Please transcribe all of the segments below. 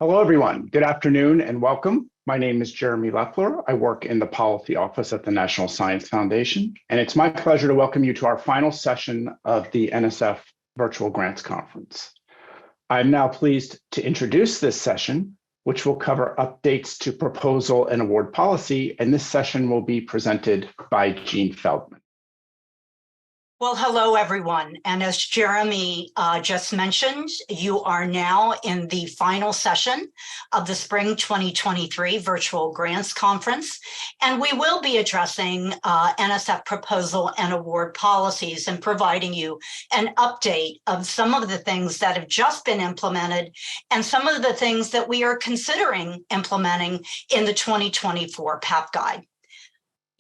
Hello, everyone. Good afternoon and welcome. My name is Jeremy Leffler. I work in the policy office at the National Science Foundation, and it's my pleasure to welcome you to our final session of the NSF Virtual Grants Conference. I'm now pleased to introduce this session, which will cover updates to proposal and award policy, and this session will be presented by Jean Feldman. Well, hello, everyone. And as Jeremy just mentioned, you are now in the final session of the Spring 2023 Virtual Grants Conference. And we will be addressing NSF proposal and award policies and providing you an update of some of the things that have just been implemented and some of the things that we are considering implementing in the 2024 PAP Guide.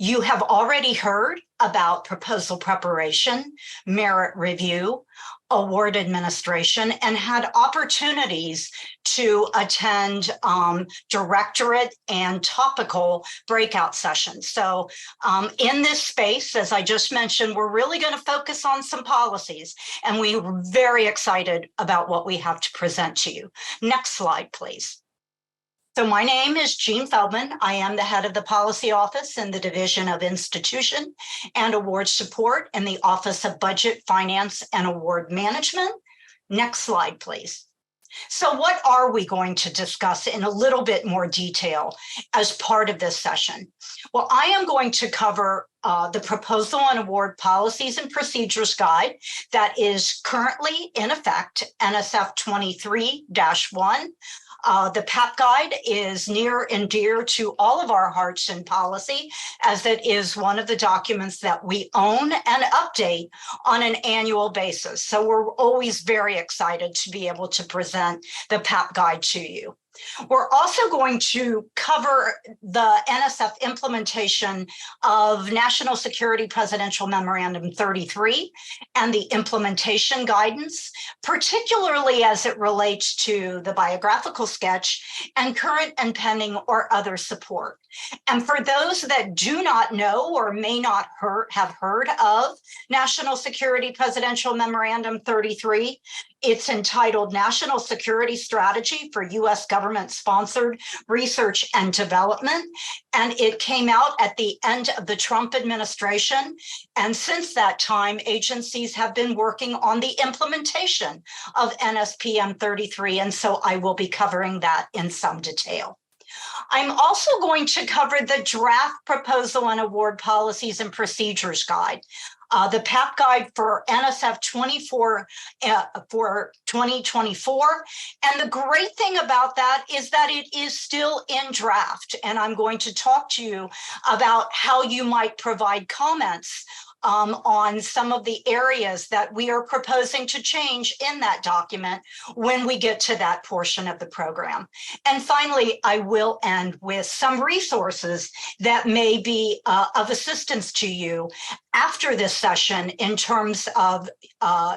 You have already heard about proposal preparation, merit review, award administration, and had opportunities to attend directorate and topical breakout sessions. So in this space, as I just mentioned, we're really going to focus on some policies, and we're very excited about what we have to present to you. Next slide, please. So my name is Jean Feldman. I am the head of the policy office in the Division of Institution and Award Support in the Office of Budget, Finance, and Award Management. Next slide, please. So what are we going to discuss in a little bit more detail as part of this session? Well, I am going to cover the Proposal and Award Policies and Procedures Guide that is currently in effect, NSF 23-1. The PAP Guide is near and dear to all of our hearts in policy, as it is one of the documents that we own and update on an annual basis. So we're always very excited to be able to present the PAP Guide to you. We're also going to cover the NSF implementation of National Security Presidential Memorandum 33 and the implementation guidance, particularly as it relates to the biographical sketch and current and pending or other support. And for those that do not know or may not have heard of National Security Presidential Memorandum 33, it's entitled National Security Strategy for U.S. Government-Sponsored Research and Development, and it came out at the end of the Trump administration. And since that time, agencies have been working on the implementation of NSPM 33, and so I will be covering that in some detail. I'm also going to cover the draft proposal and award policies and procedures guide. The PAP Guide for NSF 24 for 2024. And the great thing about that is that it is still in draft. And I'm going to talk to you about how you might provide comments on some of the areas that we are proposing to change in that document when we get to that portion of the program. And finally, I will end with some resources that may be of assistance to you after this session in terms of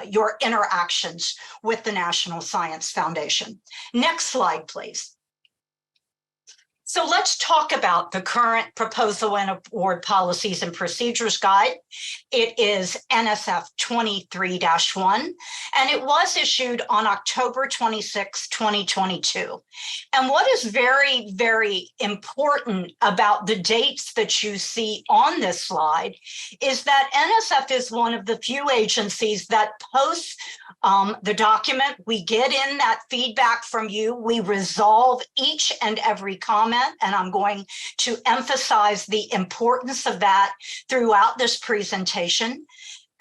your interactions with the National Science Foundation. Next slide, please. So let's talk about the current proposal and award policies and procedures guide. It is NSF 23-1, and it was issued on October 26, 2022. And what is very, very important about the dates that you see on this slide is that NSF is one of the few agencies that posts the document. We get in that feedback from you. We resolve each and every comment. And I'm going to emphasize the importance of that throughout this presentation.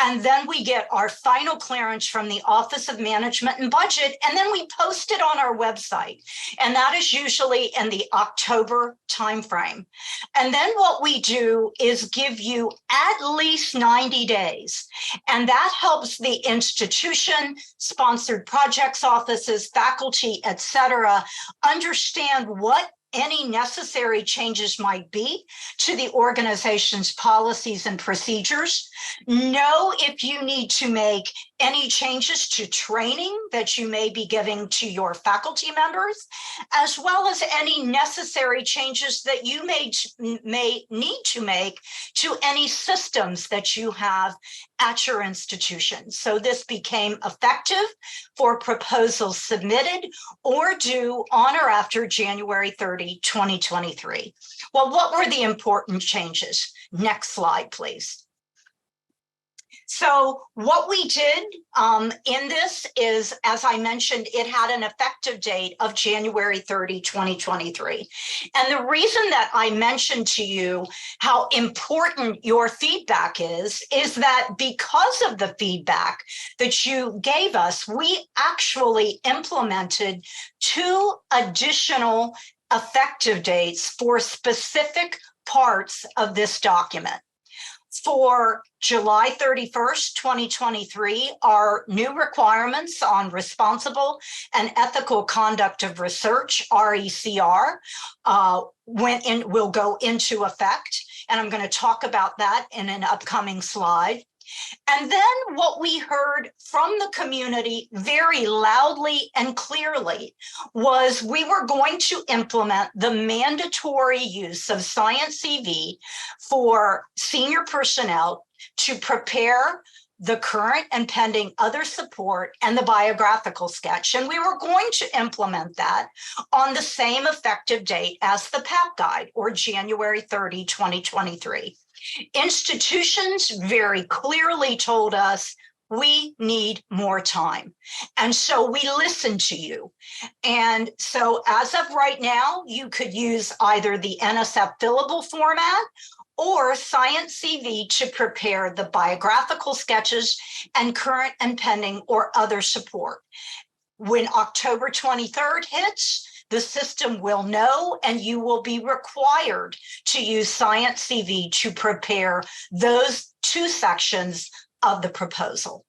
And then we get our final clearance from the Office of Management and Budget, and then we post it on our website. And that is usually in the October timeframe. And then what we do is give you at least 90 days. And that helps the institution, sponsored projects offices, faculty, et cetera, understand what any necessary changes might be to the organization's policies and procedures. Know if you need to make any changes to training that you may be giving to your faculty members, as well as any necessary changes that you may need to make to any systems that you have at your institution. So this became effective for proposals submitted or due on or after January 30, 2023. Well, what were the important changes? Next slide, please. So what we did in this is, as I mentioned, it had an effective date of January 30, 2023. And the reason that I mentioned to you how important your feedback is that because of the feedback that you gave us, we actually implemented 2 additional effective dates for specific parts of this document. For July 31st, 2023, our new requirements on responsible and ethical conduct of research, RECR, will go into effect. And I'm going to talk about that in an upcoming slide. And then what we heard from the community very loudly and clearly was we were going to implement the mandatory use of Science CV for senior personnel to prepare the current and pending other support and the biographical sketch. And we were going to implement that on the same effective date as the PAP guide, or January 30, 2023. Institutions very clearly told us we need more time. And so we listened to you. And so as of right now, you could use either the NSF fillable format or Science CV to prepare the biographical sketches and current and pending or other support. When October 23rd hits, the system will know, and you will be required to use Science CV to prepare those 2 sections of the proposal.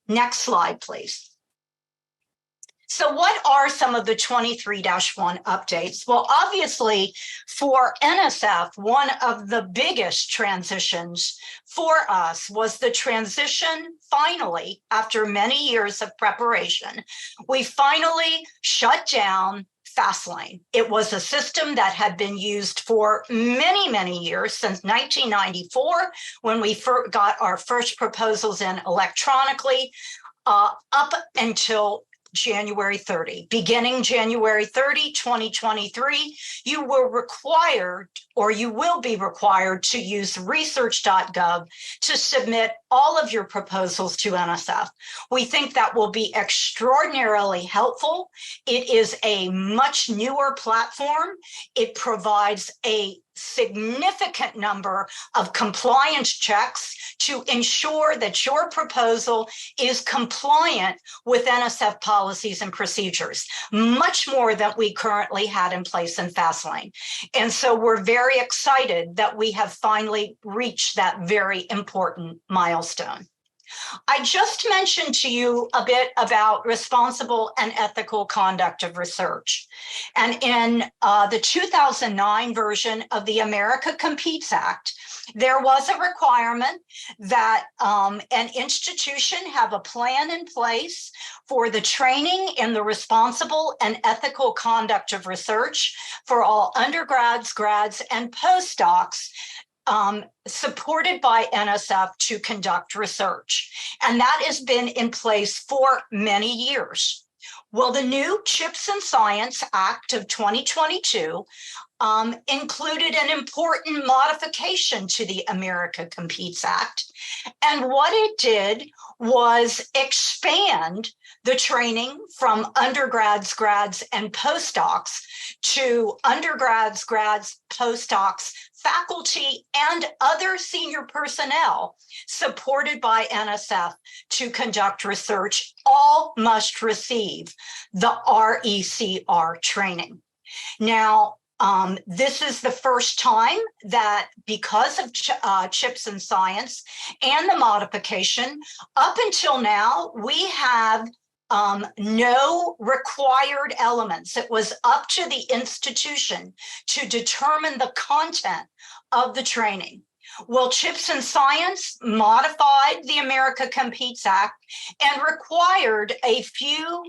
Next slide, please. So what are some of the 23-1 updates? Well, obviously, for NSF, one of the biggest transitions for us was the transition, finally, after many years of preparation, we finally shut down Fastlane. It was a system that had been used for many, many years, since 1994, when we got our first proposals in electronically, up until January 30. Beginning January 30, 2023, you were required, or you will be required, to use research.gov to submit all of your proposals to NSF. We think that will be extraordinarily helpful. It is a much newer platform. It provides a significant number of compliance checks to ensure that your proposal is compliant with NSF policies and procedures, much more than we currently had in place in Fastlane. And so we're very excited that we have finally reached that very important milestone. I just mentioned to you a bit about responsible and ethical conduct of research. And in the 2009 version of the America Competes Act, there was a requirement that an institution have a plan in place for the training in the responsible and ethical conduct of research for all undergrads, grads, and postdocs, supported by NSF to conduct research. And that has been in place for many years. Well, the new CHIPS and Science Act of 2022 included an important modification to the America Competes Act. And what it did was expand the training from undergrads, grads, and postdocs to undergrads, grads, postdocs, faculty, and other senior personnel supported by NSF to conduct research. All must receive the RECR training. Now, this is the first time that, because of CHIPS and Science and the modification, up until now, we have no required elements. It was up to the institution to determine the content of the training. Well, CHIPS and Science modified the America Competes Act and required a few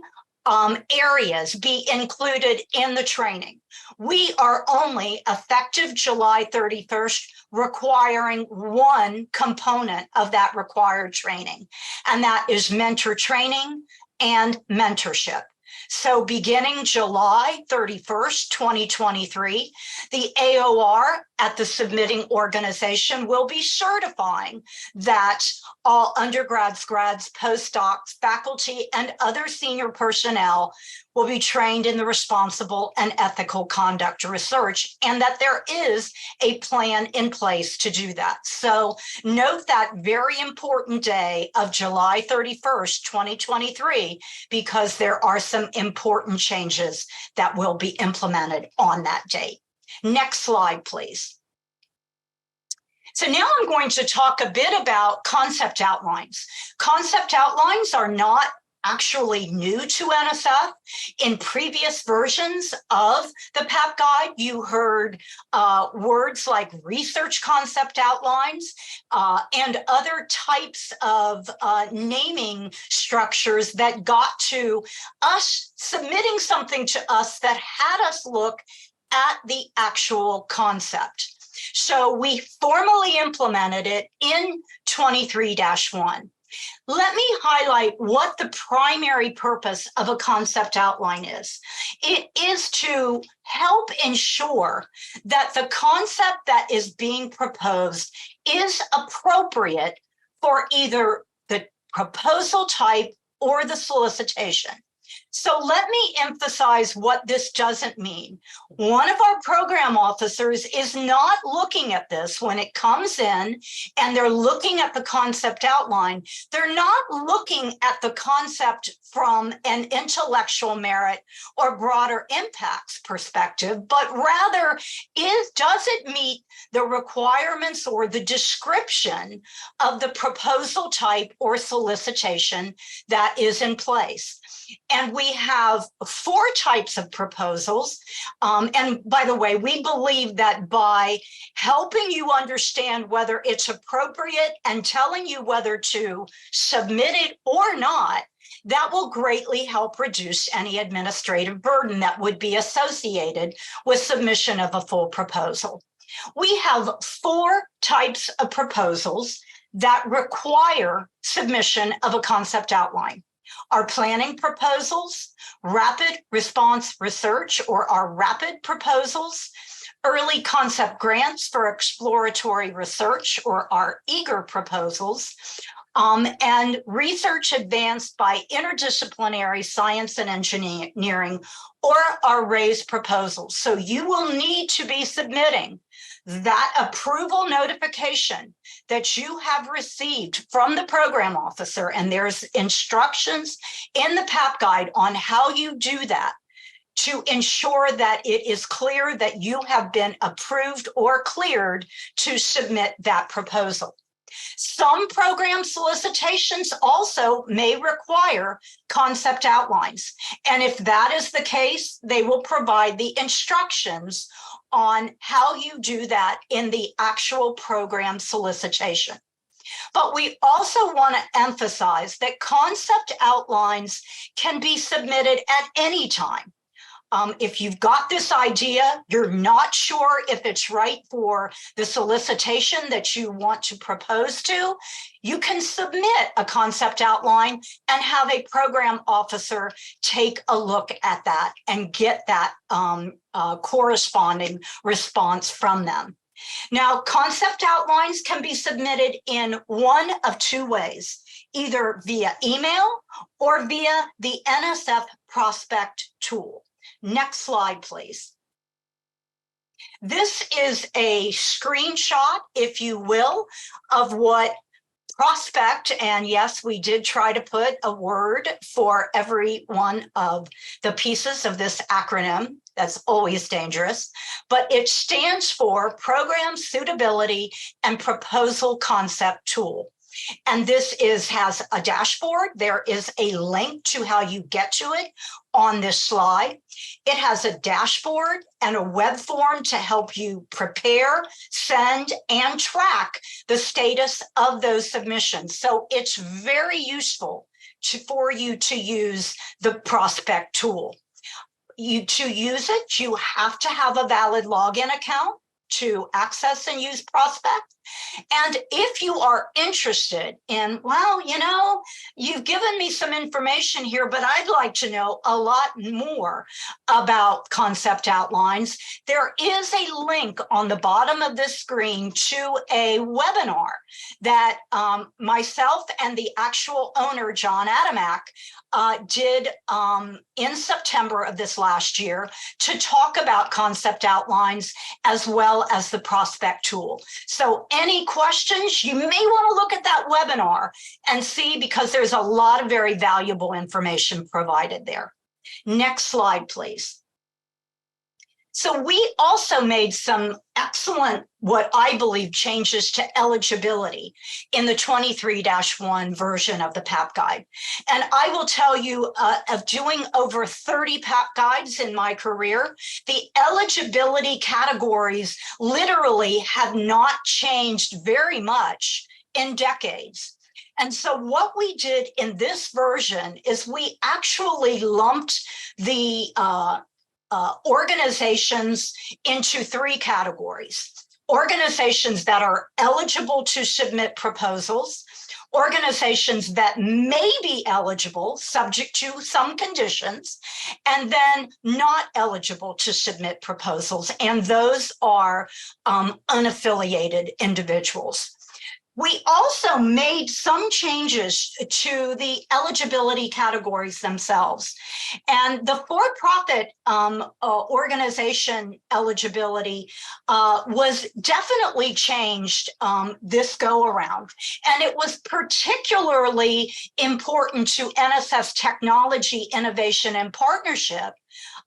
areas be included in the training. We are only, effective July 31st, requiring one component of that required training, and that is mentor training and mentorship. So beginning July 31st, 2023, the AOR at the submitting organization will be certifying that all undergrads, grads, postdocs, faculty, and other senior personnel will be trained in the responsible and ethical conduct of research, and that there is a plan in place to do that. So note that very important day of July 31st, 2023, because there are some important changes that will be implemented on that date. Next slide, please. So now I'm going to talk a bit about concept outlines. Concept outlines are not actually new to NSF. In previous versions of the PAP guide, you heard words like research concept outlines and other types of naming structures that got to us submitting something to us that had us look at the actual concept. So we formally implemented it in 23-1. Let me highlight what the primary purpose of a concept outline is. It is to help ensure that the concept that is being proposed is appropriate for either the proposal type or the solicitation. So let me emphasize what this doesn't mean. One of our program officers is not looking at this when it comes in and they're looking at the concept outline. They're not looking at the concept from an intellectual merit or broader impacts perspective, but rather does it meet the requirements or the description of the proposal type or solicitation that is in place. And we have 4 types of proposals. And by the way, we believe that by helping you understand whether it's appropriate and telling you whether to submit it or not, that will greatly help reduce any administrative burden that would be associated with submission of a full proposal. We have 4 types of proposals that require submission of a concept outline. Our planning proposals, rapid response research, or our rapid proposals, early concept grants for exploratory research, or our eager proposals, and research advanced by interdisciplinary science and engineering, or our raised proposals. So you will need to be submitting that approval notification that you have received from the program officer, and there's instructions in the PAP guide on how you do that to ensure that it is clear that you have been approved or cleared to submit that proposal. Some program solicitations also may require concept outlines. And if that is the case, they will provide the instructions on how you do that in the actual program solicitation. But we also want to emphasize that concept outlines can be submitted at any time. If you've got this idea, you're not sure if it's right for the solicitation that you want to propose to, you can submit a concept outline and have a program officer take a look at that and get that corresponding response from them. Now, concept outlines can be submitted in one of 2 ways, either via email or via the NSF Prospect tool. Next slide, please. This is a screenshot, if you will, of what Prospect, and yes, we did try to put a word for every one of the pieces of this acronym. That's always dangerous, but it stands for Program Suitability and Proposal Concept Tool. And this has a dashboard. There is a link to how you get to it on this slide. It has a dashboard and a web form to help you prepare, send, and track the status of those submissions. So it's very useful for you to use the Prospect tool. To use it, you have to have a valid login account to access and use Prospect. And if you are interested in, well, you've given me some information here, but I'd like to know a lot more about concept outlines, there is a link on the bottom of this screen to a webinar that myself and the actual owner, John Adamak, did in September of this last year to talk about concept outlines as well as the Prospect tool. So any questions, you may want to look at that webinar and see, because there's a lot of very valuable information provided there. Next slide, please. So we also made some excellent, what I believe, changes to eligibility in the 23-1 version of the PAP guide. And I will tell you, of doing over 30 PAP guides in my career, the eligibility categories literally have not changed very much in decades. And so what we did in this version is we actually lumped the organizations into three categories: organizations that are eligible to submit proposals, organizations that may be eligible subject to some conditions, and then not eligible to submit proposals, and those are unaffiliated individuals. We also made some changes to the eligibility categories themselves. And the for-profit organization eligibility was definitely changed this go-around. And it was particularly important to NSF's Technology, Innovation, and Partnership,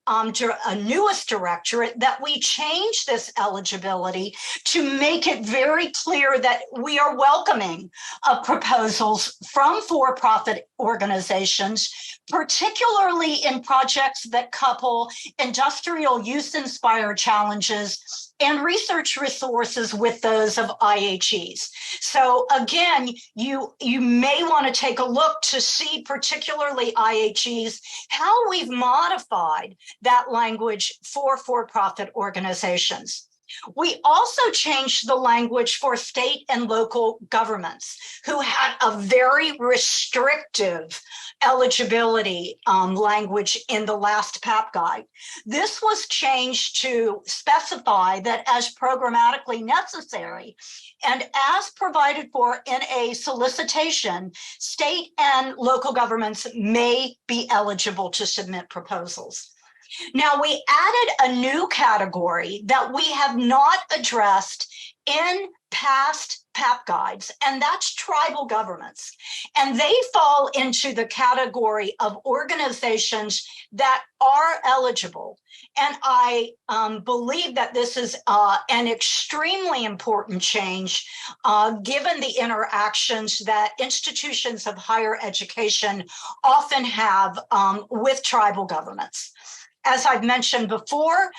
a newest directorate, that we changed this eligibility to make it very clear that we are welcoming of proposals from for-profit organizations, particularly in projects that couple industrial use-inspired challenges and research resources with those of IHEs. So again, you may want to take a look to see, particularly IHEs, how we've modified that language for for-profit organizations. We also changed the language for state and local governments who had a very restrictive eligibility language in the last PAP guide. This was changed to specify that as programmatically necessary and as provided for in a solicitation, state and local governments may be eligible to submit proposals. Now, we added a new category that we have not addressed in past PAP guides, and that's tribal governments. And they fall into the category of organizations that are eligible. And I believe that this is an extremely important change, given the interactions that institutions of higher education often have with tribal governments. As I've mentioned before,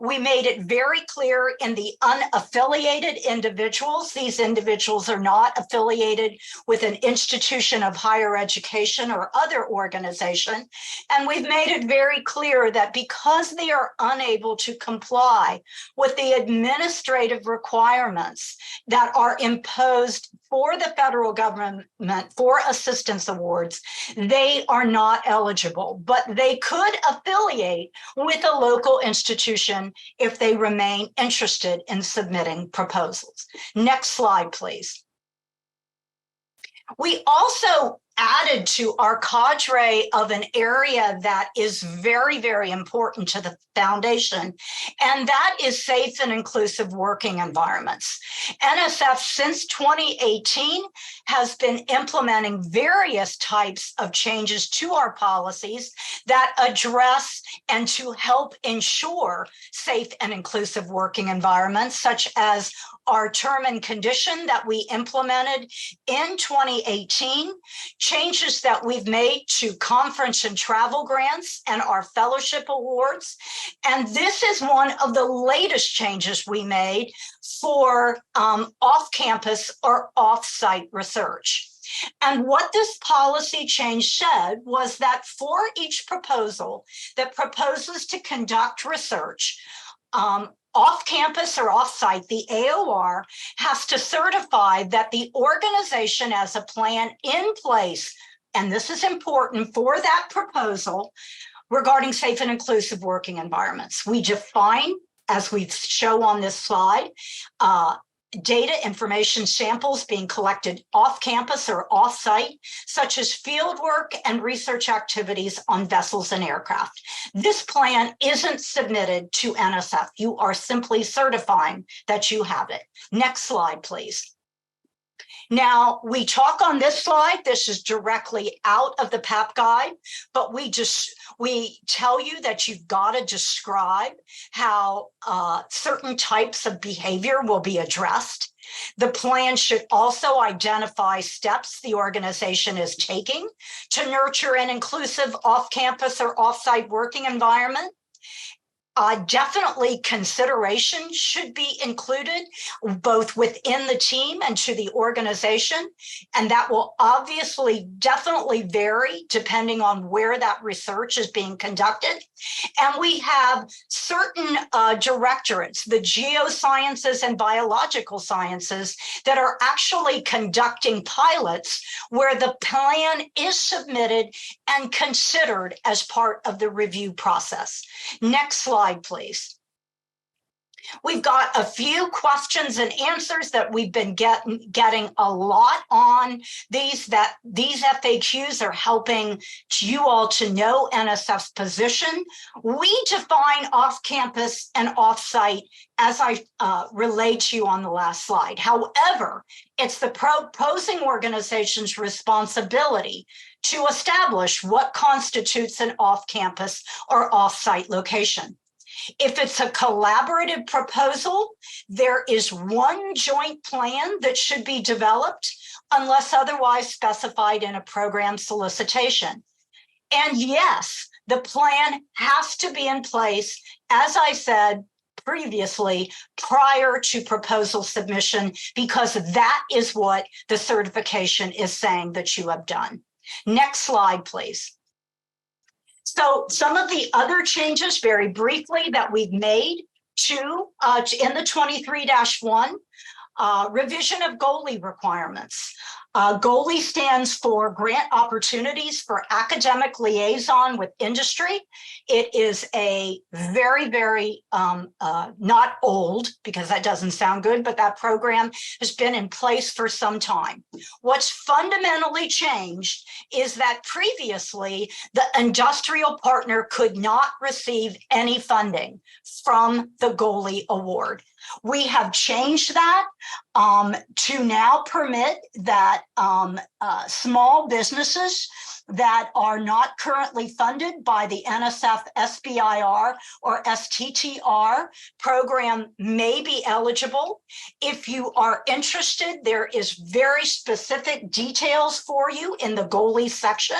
we made it very clear in the unaffiliated individuals. These individuals are not affiliated with an institution of higher education or other organization. And we've made it very clear that because they are unable to comply with the administrative requirements that are imposed for the federal government for assistance awards, they are not eligible, but they could affiliate with a local institution if they remain interested in submitting proposals. Next slide, please. We also added to our cadre of an area that is very, very important to the foundation, and that is safe and inclusive working environments. NSF since 2018 has been implementing various types of changes to our policies that address and to help ensure safe and inclusive working environments, such as our term and condition that we implemented in 2018, changes that we've made to conference and travel grants and our fellowship awards. And this is one of the latest changes we made for off-campus or off-site research. And what this policy change said was that for each proposal that proposes to conduct research, off-campus or off-site, the AOR has to certify that the organization has a plan in place, and this is important for that proposal, regarding safe and inclusive working environments. We define, as we show on this slide, data, information, samples being collected off-campus or off-site, such as fieldwork and research activities on vessels and aircraft. This plan isn't submitted to NSF. You are simply certifying that you have it. Next slide, please. Now, we talk on this slide, this is directly out of the PAP guide, but we tell you that you've got to describe how certain types of behavior will be addressed. The plan should also identify steps the organization is taking to nurture an inclusive off-campus or off-site working environment. Definitely consideration should be included both within the team and to the organization, and that will obviously definitely vary depending on where that research is being conducted. And we have certain directorates, the geosciences and biological sciences, that are actually conducting pilots where the plan is submitted and considered as part of the review process. Next slide, please. We've got a few questions and answers that we've been getting a lot on these FAQs are helping you all to know NSF's position. We define off-campus and off-site as I relayed to you on the last slide. However, it's the proposing organization's responsibility to establish what constitutes an off-campus or off-site location. If it's a collaborative proposal, there is one joint plan that should be developed unless otherwise specified in a program solicitation. And yes, the plan has to be in place, as I said previously, prior to proposal submission, because that is what the certification is saying that you have done. Next slide, please. So some of the other changes, very briefly, that we've made to in the 23-1, revision of GOLI requirements. GOLI stands for Grant Opportunities for Academic Liaison with Industry. It is a very, very, not old, because that doesn't sound good, but that program has been in place for some time. What's fundamentally changed is that previously the industrial partner could not receive any funding from the GOLI award. We have changed that to now permit that small businesses that are not currently funded by the NSF SBIR or STTR program may be eligible. If you are interested, there is very specific details for you in the GOLI section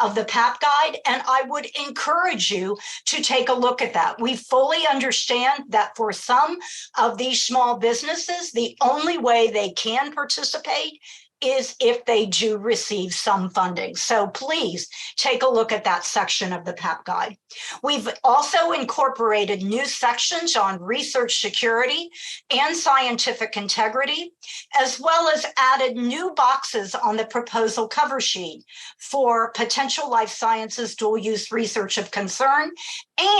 of the PAP guide, and I would encourage you to take a look at that. We fully understand that for some of these small businesses, the only way they can participate is if they do receive some funding. So please take a look at that section of the PAP guide. We've also incorporated new sections on research security and scientific integrity, as well as added new boxes on the proposal cover sheet for potential life sciences dual use research of concern,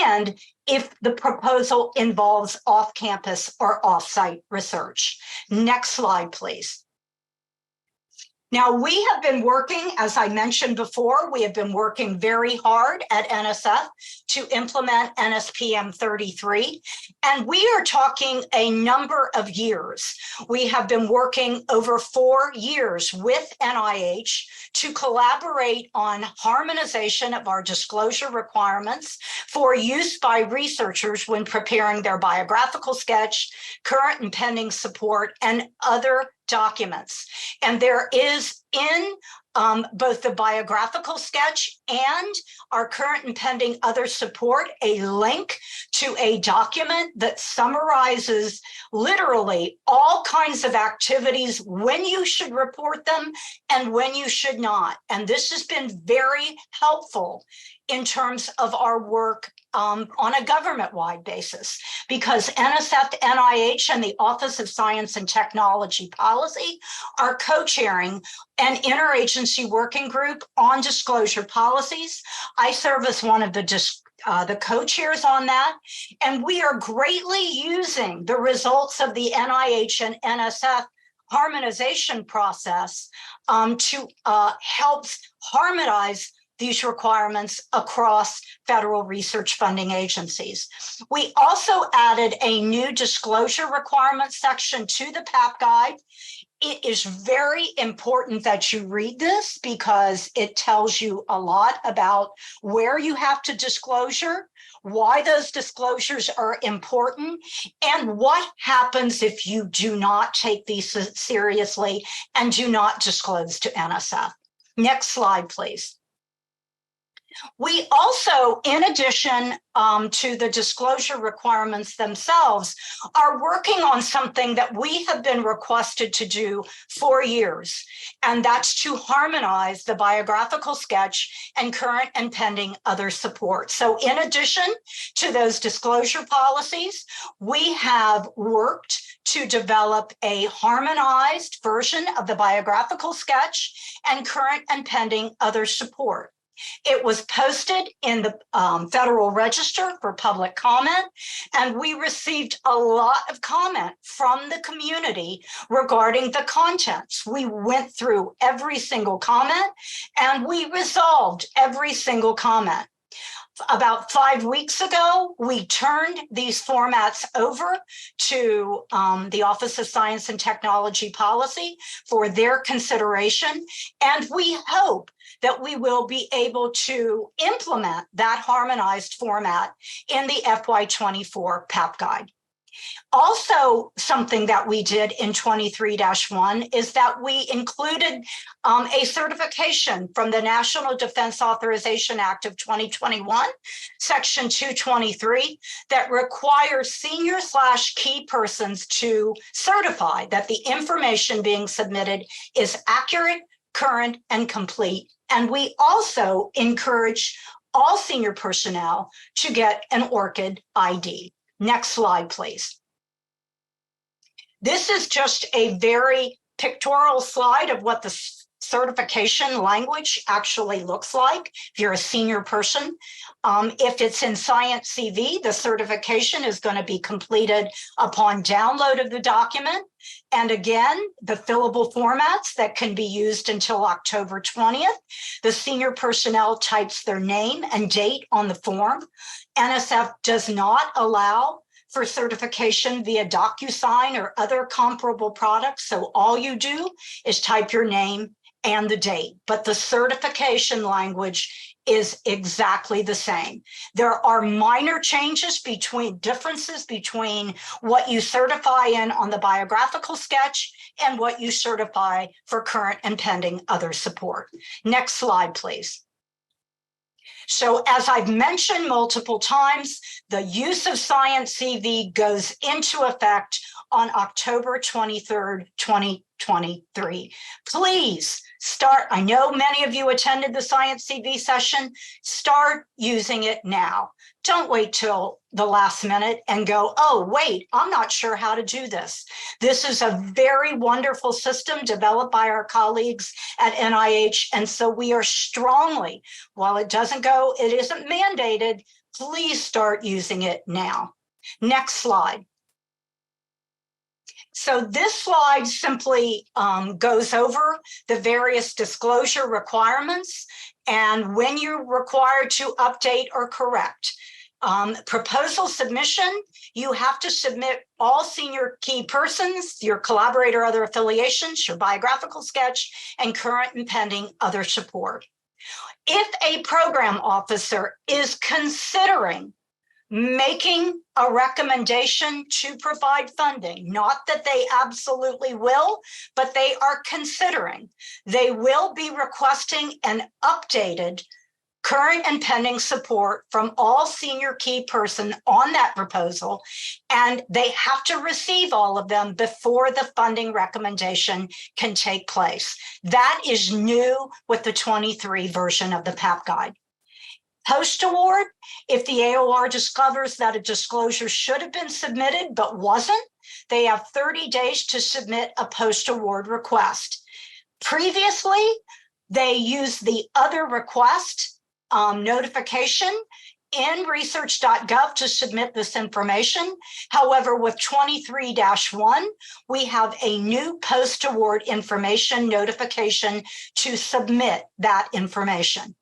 and if the proposal involves off-campus or off-site research. Next slide, please. Now, we have been working, as I mentioned before, we have been working very hard at NSF to implement NSPM 33, and we are talking a number of years. We have been working over 4 years with NIH to collaborate on harmonization of our disclosure requirements for use by researchers when preparing their biographical sketch, current and pending support, and other documents. And there is in both the biographical sketch and our current and pending other support a link to a document that summarizes literally all kinds of activities, when you should report them and when you should not. And this has been very helpful in terms of our work on a government-wide basis, because NSF, NIH, and the Office of Science and Technology Policy are co-chairing an interagency working group on disclosure policies. I serve as one of the co-chairs on that, and we are greatly using the results of the NIH and NSF harmonization process to help harmonize these requirements across federal research funding agencies. We also added a new disclosure requirement section to the PAP guide. It is very important that you read this because it tells you a lot about where you have to disclosure, why those disclosures are important, and what happens if you do not take these seriously and do not disclose to NSF. Next slide, please. We also, in addition to the disclosure requirements themselves, are working on something that we have been requested to do for years, and that's to harmonize the biographical sketch and current and pending other support. So in addition to those disclosure policies, we have worked to develop a harmonized version of the biographical sketch and current and pending other support. It was posted in the Federal Register for public comment, and we received a lot of comment from the community regarding the contents. We went through every single comment, and we resolved every single comment. About 5 weeks ago, we turned these formats over to the Office of Science and Technology Policy for their consideration, and we hope that we will be able to implement that harmonized format in the FY24 PAP guide. Also, something that we did in 23-1 is that we included a certification from the National Defense Authorization Act of 2021, Section 223, that requires senior/key persons to certify that the information being submitted is accurate, current, and complete. And we also encourage all senior personnel to get an ORCID ID. Next slide, please. This is just a very pictorial slide of what the certification language actually looks like if you're a senior person. If it's in Science CV, the certification is going to be completed upon download of the document. And again, the fillable formats that can be used until October 20th. The senior personnel types their name and date on the form. NSF does not allow for certification via DocuSign or other comparable products. So all you do is type your name and the date, but the certification language is exactly the same. There are minor differences between what you certify in on the biographical sketch and what you certify for current and pending other support. Next slide, please. So as I've mentioned multiple times, the use of Science CV goes into effect on October 23rd, 2023. Please start. I know many of you attended the Science CV session. Start using it now. Don't wait till the last minute and go, oh, wait, I'm not sure how to do this. This is a very wonderful system developed by our colleagues at NIH. And so we are strongly, while it isn't mandated, please start using it now. Next slide. So this slide simply goes over the various disclosure requirements and when you're required to update or correct. Proposal submission, you have to submit all senior key persons, your collaborator, other affiliations, your biographical sketch, and current and pending other support. If a program officer is considering making a recommendation to provide funding, not that they absolutely will, but they are considering, they will be requesting an updated current and pending support from all senior key person on that proposal, and they have to receive all of them before the funding recommendation can take place. That is new with the 23 version of the PAP guide. Post-award, if the AOR discovers that a disclosure should have been submitted but wasn't, they have 30 days to submit a post-award request. Previously, they used the other request notification in research.gov to submit this information. However, with 23-1, we have a new post-award information notification to submit that information.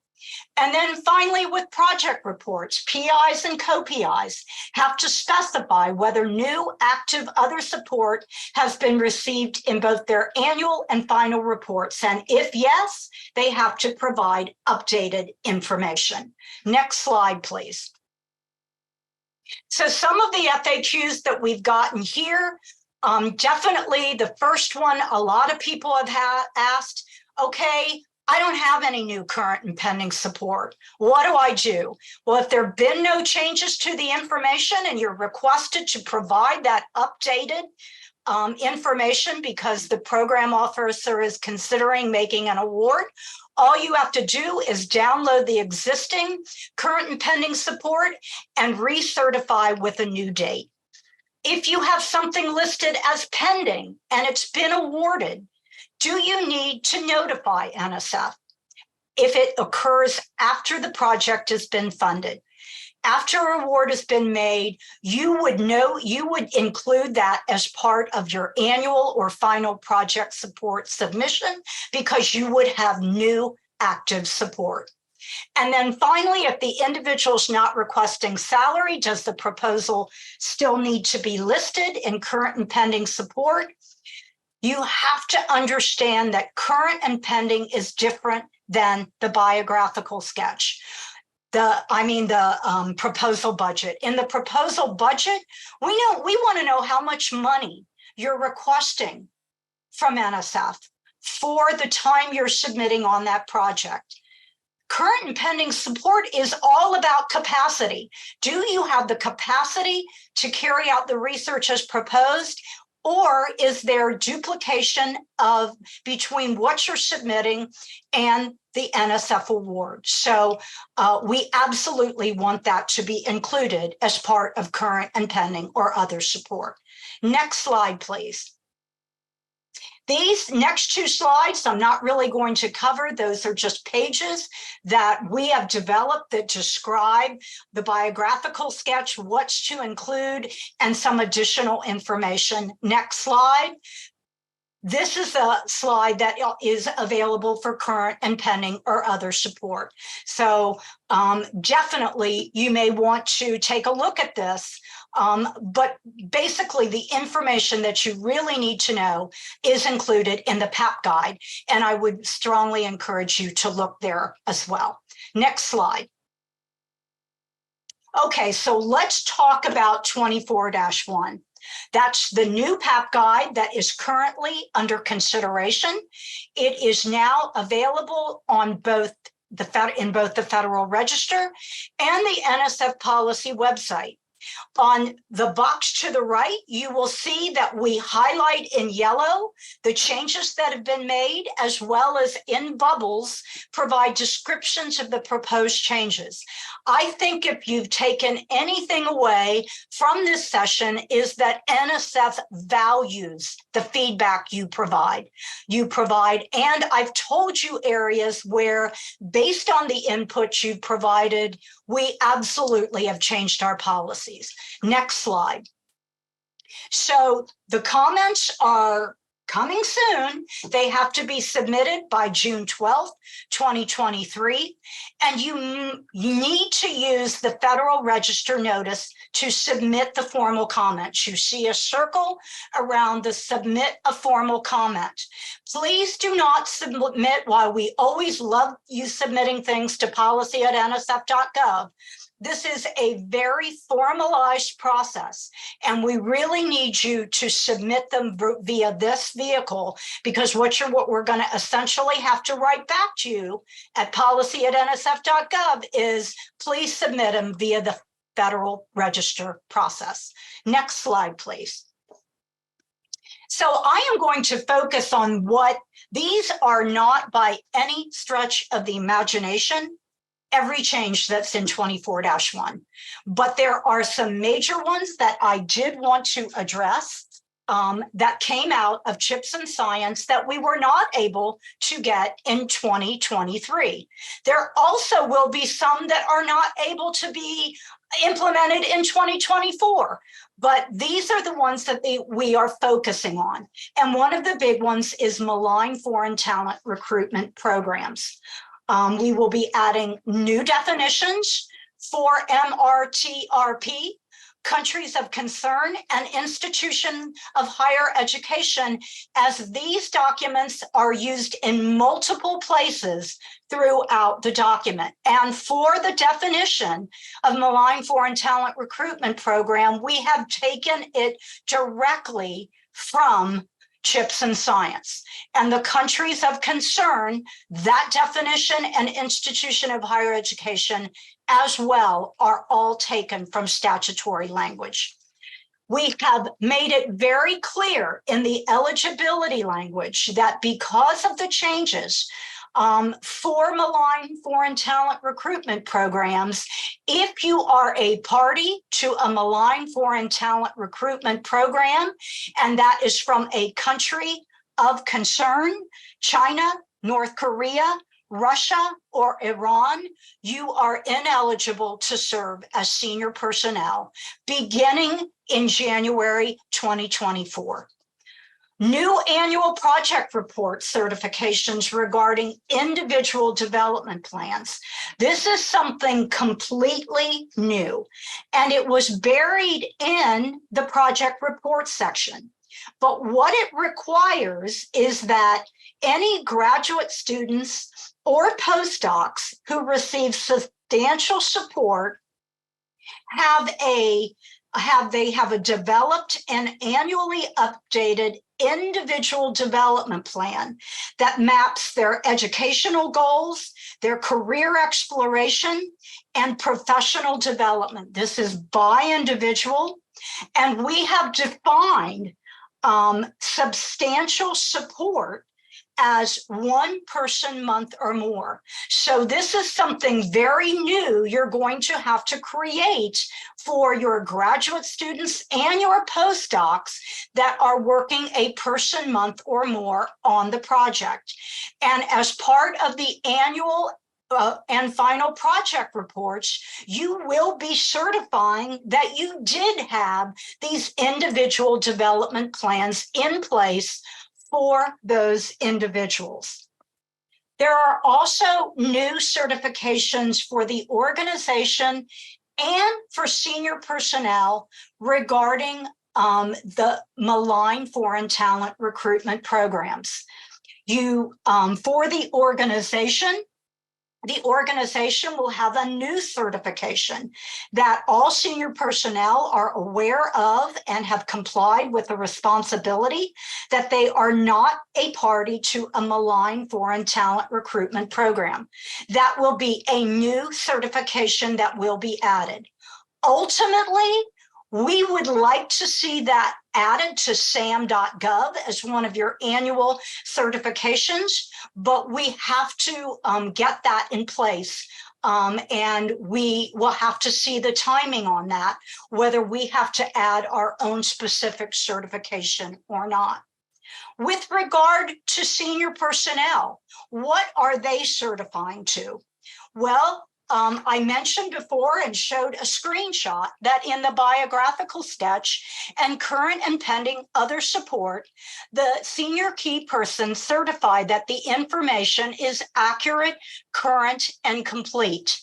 And then finally, with project reports, PIs and co-PIs have to specify whether new active other support has been received in both their annual and final reports. And if yes, they have to provide updated information. Next slide, please. So some of the FAQs that we've gotten here, definitely the first one, a lot of people have asked, okay, I don't have any new current and pending support. What do I do? Well, if there have been no changes to the information and you're requested to provide that updated information because the program officer is considering making an award, all you have to do is download the existing current and pending support and recertify with a new date. If you have something listed as pending and it's been awarded, do you need to notify NSF if it occurs after the project has been funded? After award has been made, you would include that as part of your annual or final project support submission because you would have new active support. And then finally, if the individual is not requesting salary, does the proposal still need to be listed in current and pending support? You have to understand that current and pending is different than the biographical sketch. The proposal budget. In the proposal budget, we want to know how much money you're requesting from NSF for the time you're submitting on that project. Current and pending support is all about capacity. Do you have the capacity to carry out the research as proposed? Or is there duplication between what you're submitting and the NSF award? So we absolutely want that to be included as part of current and pending or other support. Next slide, please. These next two slides, I'm not really going to cover. Those are just pages that we have developed that describe the biographical sketch, what's to include, and some additional information. Next slide. This is a slide that is available for current and pending or other support. So definitely you may want to take a look at this, but basically the information that you really need to know is included in the PAP guide, and I would strongly encourage you to look there as well. Next slide. Okay, so let's talk about 24-1. That's the new PAP guide that is currently under consideration. It is now available on in both the Federal Register and the NSF policy website. On the box to the right, you will see that we highlight in yellow the changes that have been made, as well as in bubbles provide descriptions of the proposed changes. I think if you've taken anything away from this session is that NSF values the feedback you provide. And I've told you areas where, based on the input you provided, we absolutely have changed our policies. Next slide. So the comments are coming soon. They have to be submitted by June 12th, 2023. And you need to use the Federal Register notice to submit the formal comments. You see a circle around the submit a formal comment. Please do not submit, while we always love you submitting things to policy@nsf.gov. This is a very formalized process, and we really need you to submit them via this vehicle, because what we're going to essentially have to write back to you at policy@nsf.gov is please submit them via the Federal Register process. Next slide, please. So I am going to focus on what these are not by any stretch of the imagination every change that's in 24-1. But there are some major ones that I did want to address that came out of CHIPS and Science that we were not able to get in 2023. There also will be some that are not able to be implemented in 2024. But these are the ones that we are focusing on. And one of the big ones is malign foreign talent recruitment programs. We will be adding new definitions for MRTRP, countries of concern, and institution of higher education, as these documents are used in multiple places throughout the document. And for the definition of malign foreign talent recruitment program, we have taken it directly from CHIPS and Science. And the countries of concern, that definition and institution of higher education as well are all taken from statutory language. We have made it very clear in the eligibility language that because of the changes for malign foreign talent recruitment programs, if you are a party to a malign foreign talent recruitment program, and that is from a country of concern, China, North Korea, Russia, or Iran, you are ineligible to serve as senior personnel beginning in January 2024. New annual project report certifications regarding individual development plans. This is something completely new, and it was buried in the project report section. But what it requires is that any graduate students or postdocs who receive substantial support have a developed and annually updated individual development plan that maps their educational goals, their career exploration, and professional development. This is by individual, and we have defined substantial support as 1 person month or more. So this is something very new you're going to have to create for your graduate students and your postdocs that are working a person month or more on the project. And as part of the annual and final project reports, you will be certifying that you did have these individual development plans in place for those individuals. There are also new certifications for the organization and for senior personnel regarding the malign foreign talent recruitment programs. For the organization will have a new certification that all senior personnel are aware of and have complied with the responsibility that they are not a party to a malign foreign talent recruitment program. That will be a new certification that will be added. Ultimately, we would like to see that added to sam.gov as one of your annual certifications, but we have to get that in place. And we will have to see the timing on that, whether we have to add our own specific certification or not. With regard to senior personnel, what are they certifying to? Well, I mentioned before and showed a screenshot that in the biographical sketch and current and pending other support, the senior key person certified that the information is accurate, current, and complete.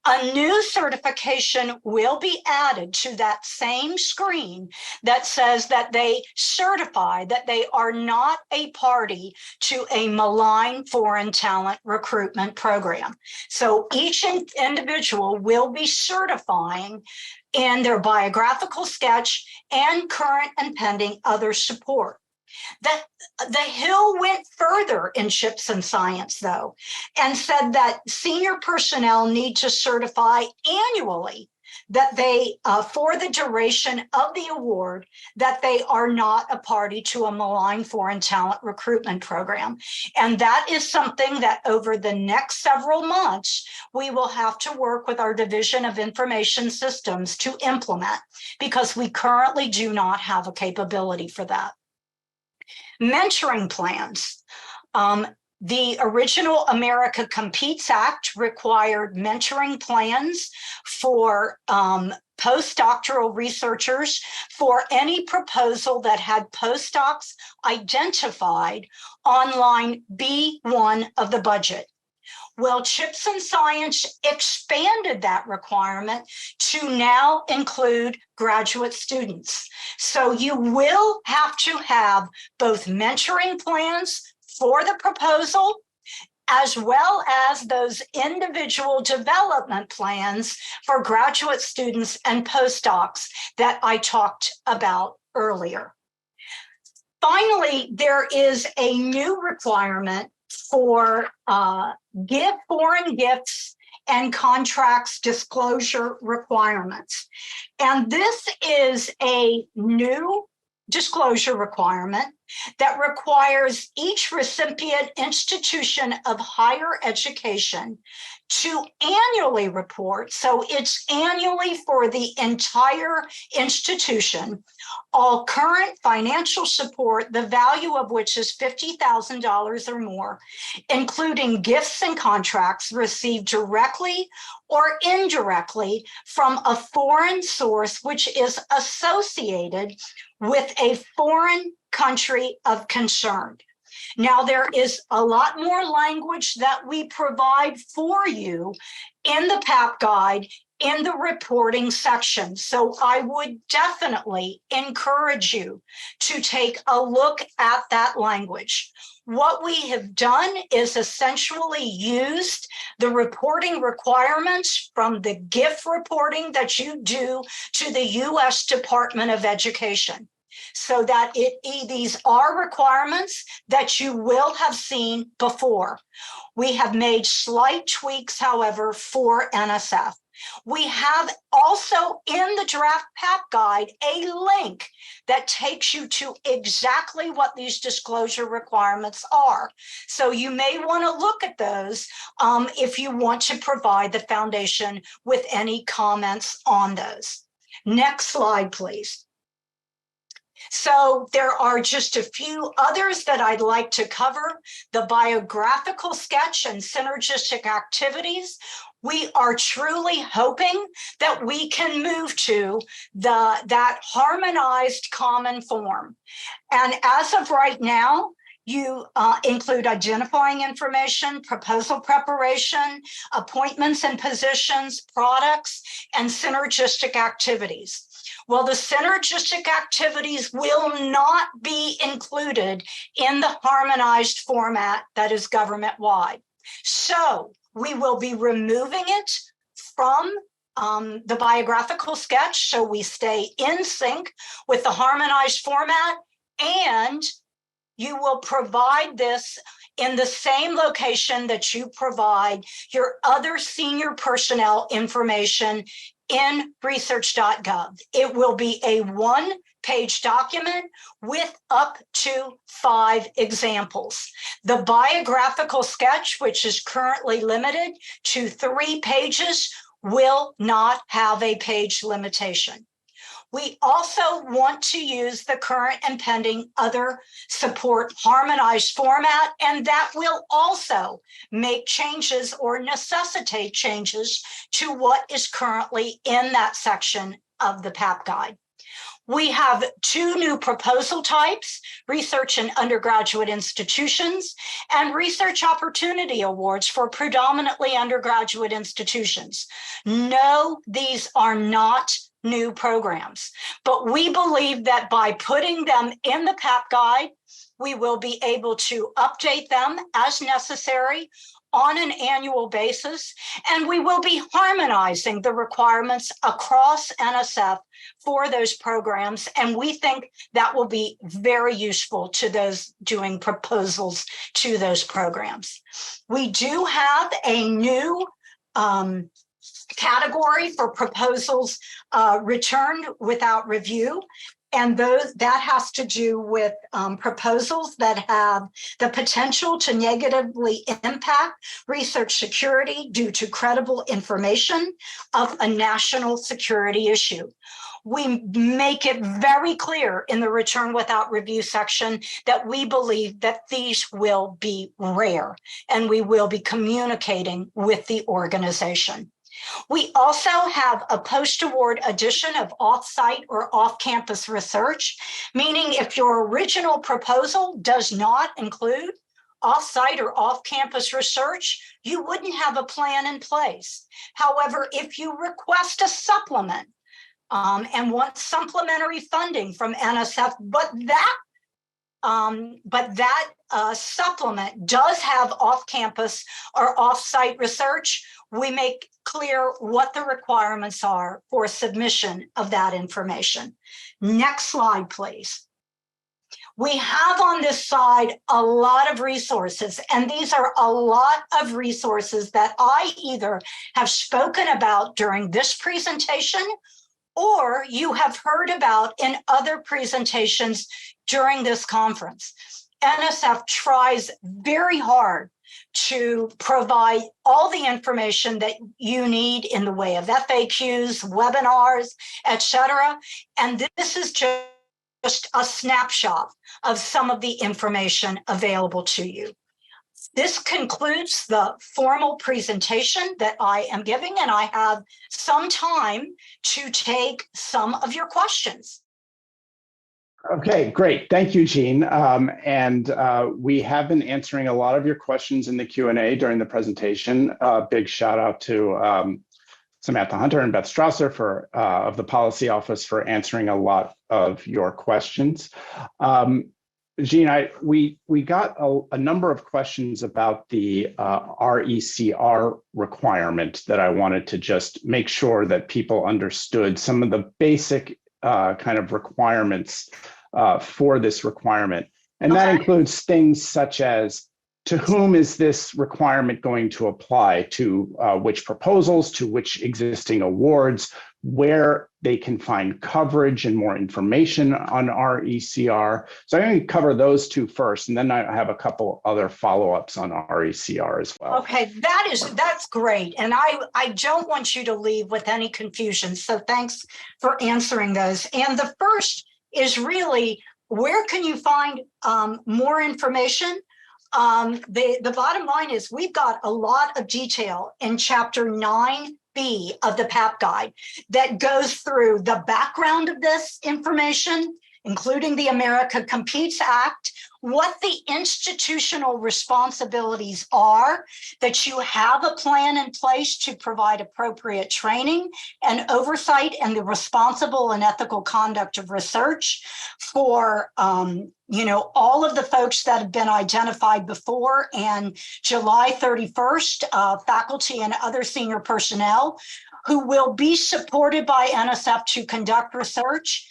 A new certification will be added to that same screen that says that they certify that they are not a party to a malign foreign talent recruitment program. So each individual will be certifying in their biographical sketch and current and pending other support. That the Hill went further in CHIPS and science, though, and said that senior personnel need to certify annually that they, for the duration of the award, that they are not a party to a malign foreign talent recruitment program. And that is something that over the next several months, we will have to work with our Division of Information Systems to implement, because we currently do not have a capability for that. Mentoring plans. The original America Competes Act required mentoring plans for postdoctoral researchers for any proposal that had postdocs identified on line B1 of the budget. Well, CHIPS and Science expanded that requirement to now include graduate students. So you will have to have both mentoring plans for the proposal, as well as those individual development plans for graduate students and postdocs that I talked about earlier. Finally, there is a new requirement for foreign gifts and contracts disclosure requirements. And this is a new disclosure requirement that requires each recipient institution of higher education to annually report, so it's annually for the entire institution, all current financial support, the value of which is $50,000 or more, including gifts and contracts received directly or indirectly from a foreign source which is associated with a foreign country of concern. Now, there is a lot more language that we provide for you in the PAP guide in the reporting section. So I would definitely encourage you to take a look at that language. What we have done is essentially used the reporting requirements from the GIF reporting that you do to the U.S. Department of Education, so that these are requirements that you will have seen before. We have made slight tweaks, however, for NSF. We have also in the draft PAP guide a link that takes you to exactly what these disclosure requirements are. So you may want to look at those if you want to provide the foundation with any comments on those. Next slide, please. So there are just a few others that I'd like to cover. The biographical sketch and synergistic activities. We are truly hoping that we can move to that harmonized common form. And as of right now, you include identifying information, proposal preparation, appointments and positions, products, and synergistic activities. Well, the synergistic activities will not be included in the harmonized format that is government-wide. So we will be removing it from the biographical sketch, so we stay in sync with the harmonized format, and you will provide this in the same location that you provide your other senior personnel information in research.gov. It will be a one-page document with up to 5 examples. The biographical sketch, which is currently limited to 3 pages, will not have a page limitation. We also want to use the current and pending other support harmonized format, and that will also make changes or necessitate changes to what is currently in that section of the PAP guide. We have 2 new proposal types, research and undergraduate institutions, and research opportunity awards for predominantly undergraduate institutions. No, these are not new programs, but we believe that by putting them in the PAP guide, we will be able to update them as necessary on an annual basis, and we will be harmonizing the requirements across NSF for those programs. And we think that will be very useful to those doing proposals to those programs. We do have a new category for proposals returned without review. And that has to do with proposals that have the potential to negatively impact research security due to credible information of a national security issue. We make it very clear in the return without review section that we believe that these will be rare, and we will be communicating with the organization. We also have a post-award edition of off-site or off-campus research, meaning if your original proposal does not include off-site or off-campus research, you wouldn't have a plan in place. However, if you request a supplement and want supplementary funding from NSF, but that supplement does have off-campus or off-site research, we make clear what the requirements are for submission of that information. Next slide, please. We have on this side a lot of resources, and these are a lot of resources that I either have spoken about during this presentation or you have heard about in other presentations during this conference. NSF tries very hard to provide all the information that you need in the way of FAQs, webinars, etc. And this is just a snapshot of some of the information available to you. This concludes the formal presentation that I am giving, and I have some time to take some of your questions. Okay, great. Thank you, Jean. We have been answering a lot of your questions in the Q&A during the presentation. Big shout out to Samantha Hunter and Beth Strasser of the Policy Office for answering a lot of your questions. Jean, we got a number of questions about the RECR requirement that I wanted to just make sure that people understood some of the basic kind of requirements for this requirement. And that includes things such as, to whom is this requirement going to apply? To which proposals, to which existing awards, where they can find coverage and more information on RECR. So I'm going to cover those 2 first, and then I have a couple other follow-ups on RECR as well. Okay, that's great. And I don't want you to leave with any confusion. So thanks for answering those. And the first is really, where can you find more information? The bottom line is we've got a lot of detail in Chapter 9B of the PAP guide that goes through the background of this information, including the America Competes Act, what the institutional responsibilities are, that you have a plan in place to provide appropriate training and oversight and the responsible and ethical conduct of research for all of the folks that have been identified before, and July 31st, faculty and other senior personnel who will be supported by NSF to conduct research.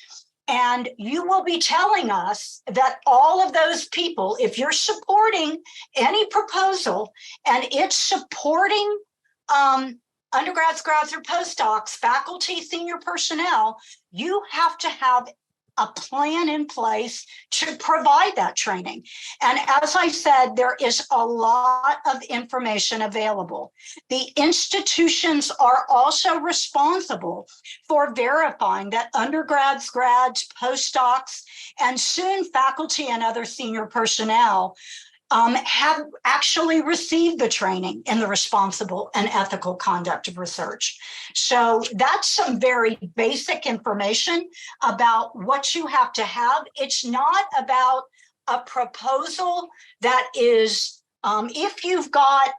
And you will be telling us that all of those people, if you're supporting any proposal and it's supporting undergrads, grads, or postdocs, faculty, senior personnel, you have to have a plan in place to provide that training. And as I said, there is a lot of information available. The institutions are also responsible for verifying that undergrads, grads, postdocs, and soon faculty and other senior personnel have actually received the training in the responsible and ethical conduct of research. So that's some very basic information about what you have to have. It's not about a proposal that is, if you've got,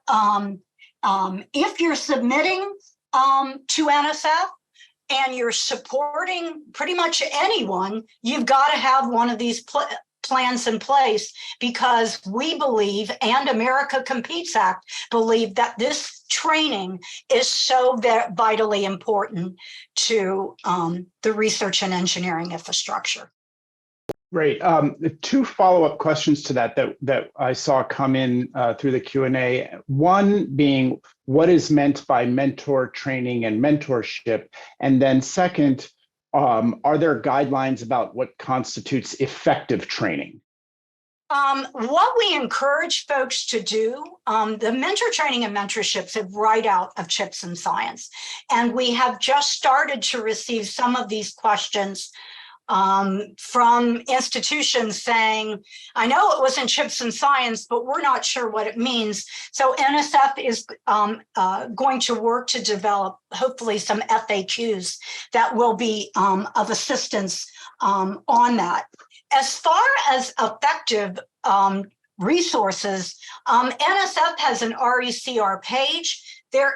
if you're submitting to NSF, and you're supporting pretty much anyone, you've got to have one of these plans in place, because we believe, and America Competes Act believe, that this training is so vitally important to the research and engineering infrastructure. Great. Two follow-up questions to that I saw come in through the Q&A. One being, what is meant by mentor training and mentorship? And then second, are there guidelines about what constitutes effective training? What we encourage folks to do, the mentor training and mentorships are right out of CHIPS and Science. And we have just started to receive some of these questions from institutions saying, I know it was in CHIPS and Science, but we're not sure what it means. So NSF is going to work to develop, hopefully, some FAQs that will be of assistance on that. As far as effective resources, NSF has an RECR page. There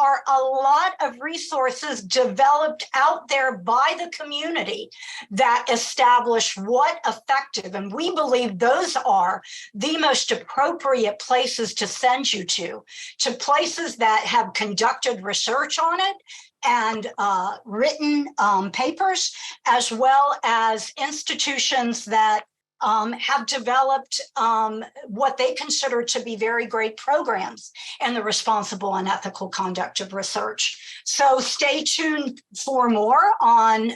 are a lot of resources developed out there by the community that establish what effective, and we believe those are the most appropriate places to send you to places that have conducted research on it and written papers, as well as institutions that have developed what they consider to be very great programs in the responsible and ethical conduct of research. So stay tuned for more on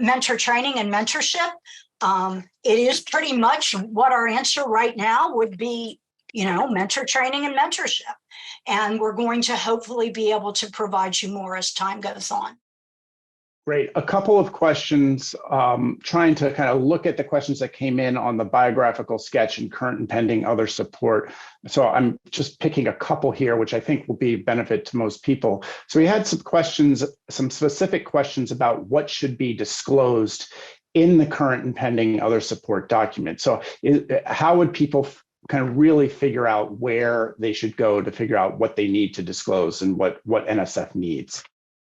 mentor training and mentorship. It is pretty much what our answer right now would be, mentor training and mentorship. And we're going to hopefully be able to provide you more as time goes on. Great. A couple of questions, trying to kind of look at the questions that came in on the biographical sketch and current and pending other support. So I'm just picking a couple here, which I think will be benefit to most people. So we had some questions, some specific questions about what should be disclosed in the current and pending other support document. So how would people kind of really figure out where they should go to figure out what they need to disclose and what NSF needs?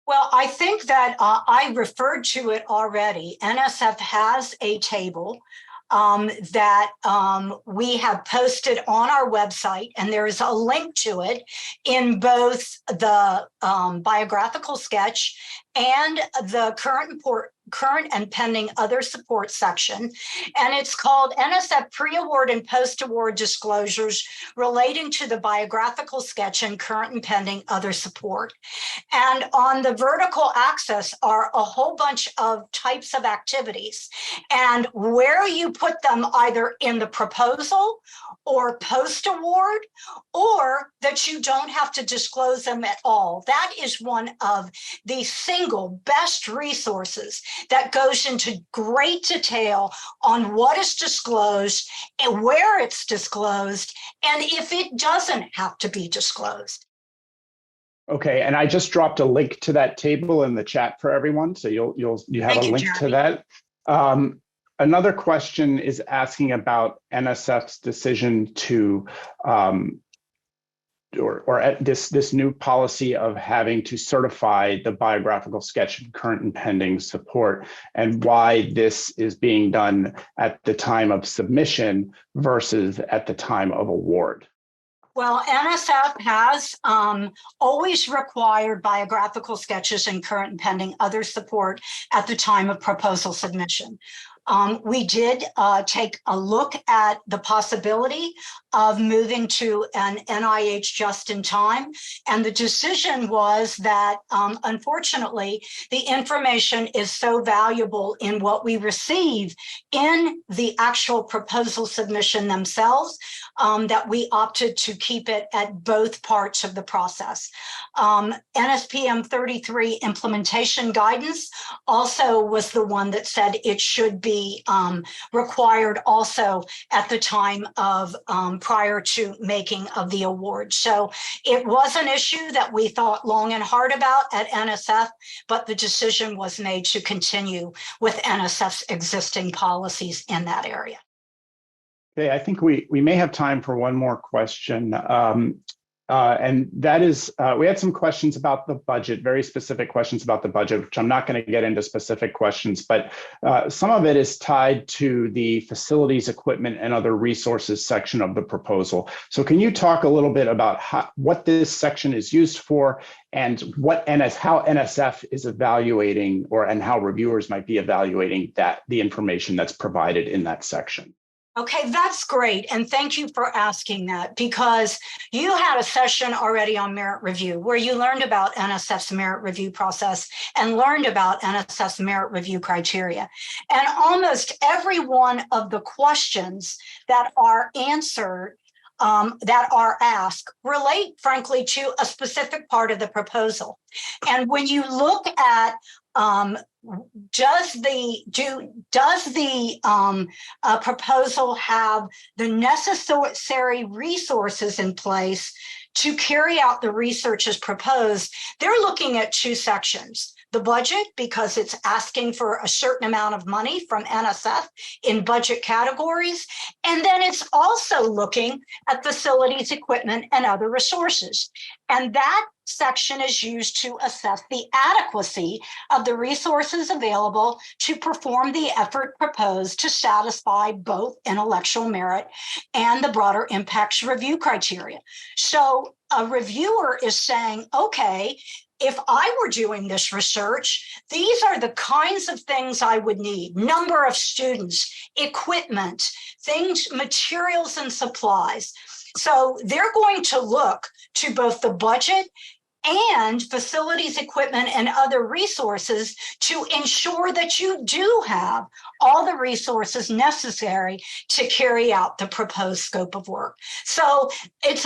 Well, I think that I referred to it already. NSF has a table that we have posted on our website, and there is a link to it in both the biographical sketch and the current and pending other support section. And it's called NSF Pre-Award and Post-Award Disclosures Relating to the Biographical Sketch and Current and Pending Other Support. And on the vertical axis are a whole bunch of types of activities. And where you put them, either in the proposal or post-award, or that you don't have to disclose them at all. That is one of the single best resources that goes into great detail on what is disclosed and where it's disclosed, and if it doesn't have to be disclosed. Okay, and I just dropped a link to that table in the chat for everyone, so you have a link to that. Another question is asking about NSF's decision to or this new policy of having to certify the biographical sketch and current and pending support, and why this is being done at the time of submission versus at the time of award. Well, NSF has always required biographical sketches and current and pending other support at the time of proposal submission. We did take a look at the possibility of moving to an NIH just in time. And the decision was that, unfortunately, the information is so valuable in what we receive in the actual proposal submission themselves, that we opted to keep it at both parts of the process. NSPM 33 implementation guidance also was the one that said it should be required also at the time of prior to making of the award. So it was an issue that we thought long and hard about at NSF, but the decision was made to continue with NSF's existing policies in that area. Okay, I think we may have time for one more question. And that is, we had some questions about the budget, very specific questions about the budget, which I'm not going to get into specific questions, but some of it is tied to the facilities, equipment, and other resources section of the proposal. So can you talk a little bit about what this section is used for, and how NSF is evaluating, and how reviewers might be evaluating the information that's provided in that section? Okay, that's great. And thank you for asking that, because you had a session already on merit review where you learned about NSF's merit review process and learned about NSF's merit review criteria. And almost every one of the questions that are answered, that are asked, relate, frankly, to a specific part of the proposal. And when you look at does the proposal have the necessary resources in place to carry out the research as proposed? They're looking at two sections. The budget, because it's asking for a certain amount of money from NSF in budget categories. And then it's also looking at facilities, equipment, and other resources. And that section is used to assess the adequacy of the resources available to perform the effort proposed to satisfy both intellectual merit and the broader impacts review criteria. So a reviewer is saying, okay, if I were doing this research, these are the kinds of things I would need: number of students, equipment, things, materials, and supplies. So they're going to look to both the budget and facilities, equipment, and other resources to ensure that you do have all the resources necessary to carry out the proposed scope of work. So it's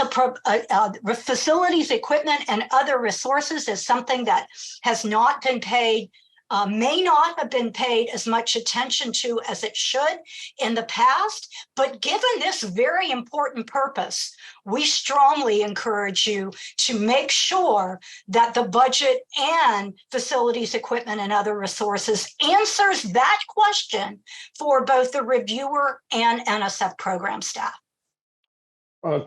facilities, equipment, and other resources is something that has not been paid, may not have been paid as much attention to as it should in the past. But given this very important purpose, we strongly encourage you to make sure that the budget and facilities, equipment, and other resources answers that question for both the reviewer and NSF program staff.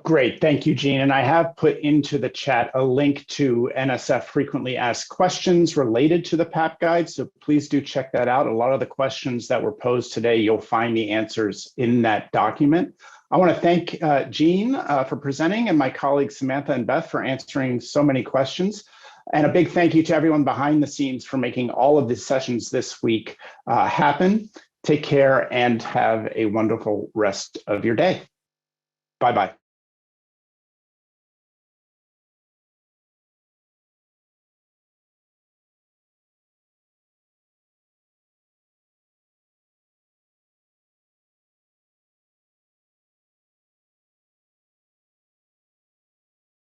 Great, thank you, Jean. And I have put into the chat a link to NSF frequently asked questions related to the PAP guide. So please do check that out. A lot of the questions that were posed today, you'll find the answers in that document. I want to thank Jean for presenting, and my colleagues Samantha and Beth for answering so many questions. And a big thank you to everyone behind the scenes for making all of the sessions this week happen. Take care and have a wonderful rest of your day. Bye-bye.